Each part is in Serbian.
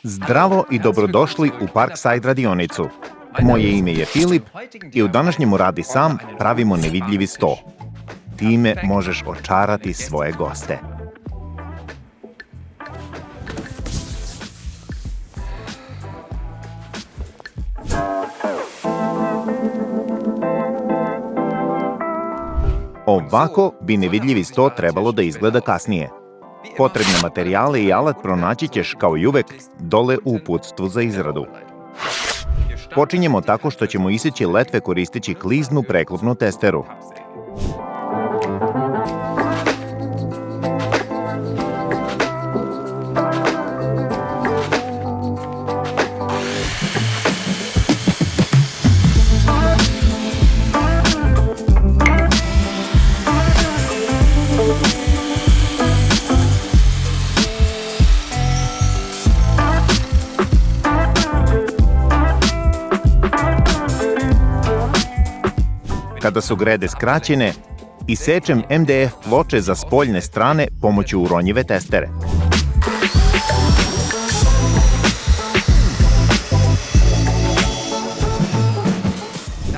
Zdravo i dobrodošli u Parkside radionicu. Moje ime je Filip i u današnjemu Radi sam pravimo nevidljivi sto. Time možeš očarati svoje goste. Ovako bi nevidljivi sto trebalo da izgleda kasnije. Potrebne materijale i alat pronaći ćeš kao i uvek dole u uputstvu za izradu. Počinjemo tako što ćemo iseći letve koristeći kliznu preklopnu testeru. Kada su grede skraćene, isečem MDF ploče za spoljne strane pomoću uronjive testere.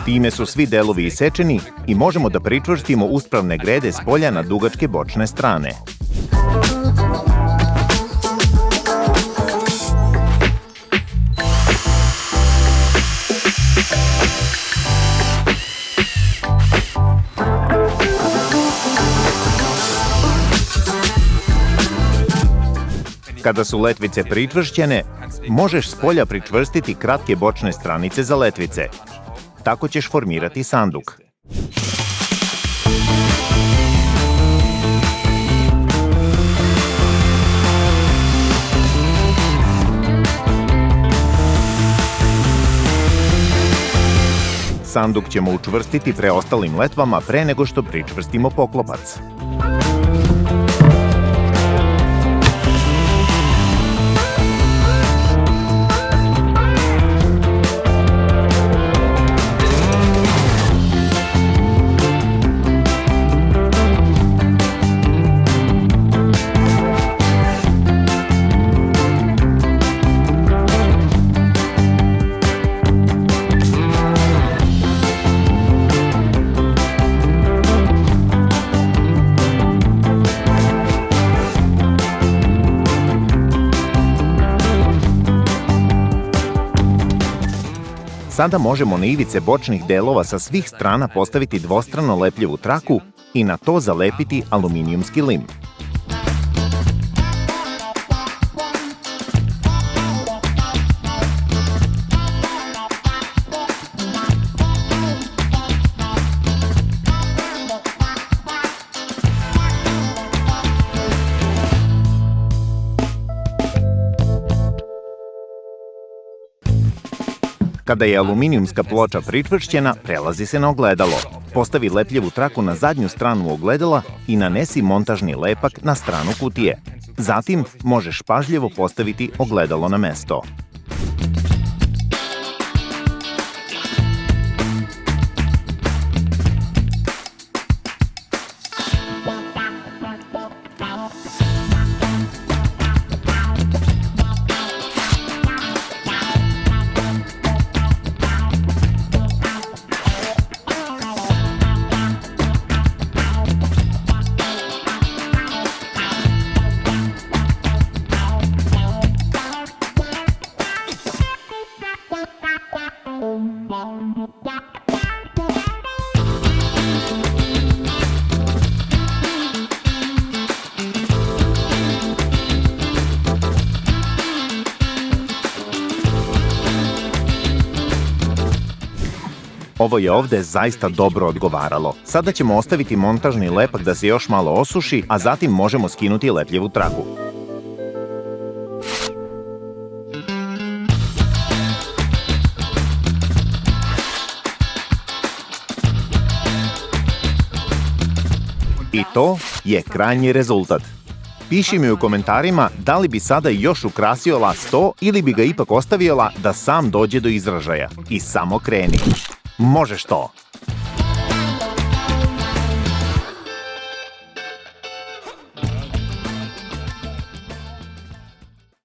Time su svi delovi isečeni i možemo da pričvrstimo uspravne grede s polja na dugačke bočne strane. Kada su letvice pričvršćene, možeš s polja pričvrstiti kratke bočne stranice za letvice. Tako ćeš formirati sanduk. Sanduk ćemo učvrstiti preostalim letvama pre nego što pričvrstimo poklopac. Sada možemo na ivice bočnih delova sa svih strana postaviti dvostrano lepljivu traku i na to zalepiti aluminijumski lim. Kada je aluminijumska ploča pričvršćena, prelazi se na ogledalo. Postavi lepljivu traku na zadnju stranu ogledala i nanesi montažni lepak na stranu kutije. Zatim možeš pažljivo postaviti ogledalo na mesto. Ovo je ovde zaista dobro odgovaralo. Sada ćemo ostaviti montažni lepak da se još malo osuši, a zatim možemo skinuti lepljivu traku. I to je krajnji rezultat. Piši mi u komentarima da li bi sada još ukrasila sto ili bi ga ipak ostavila da sam dođe do izražaja. I samo kreni. Možeš to!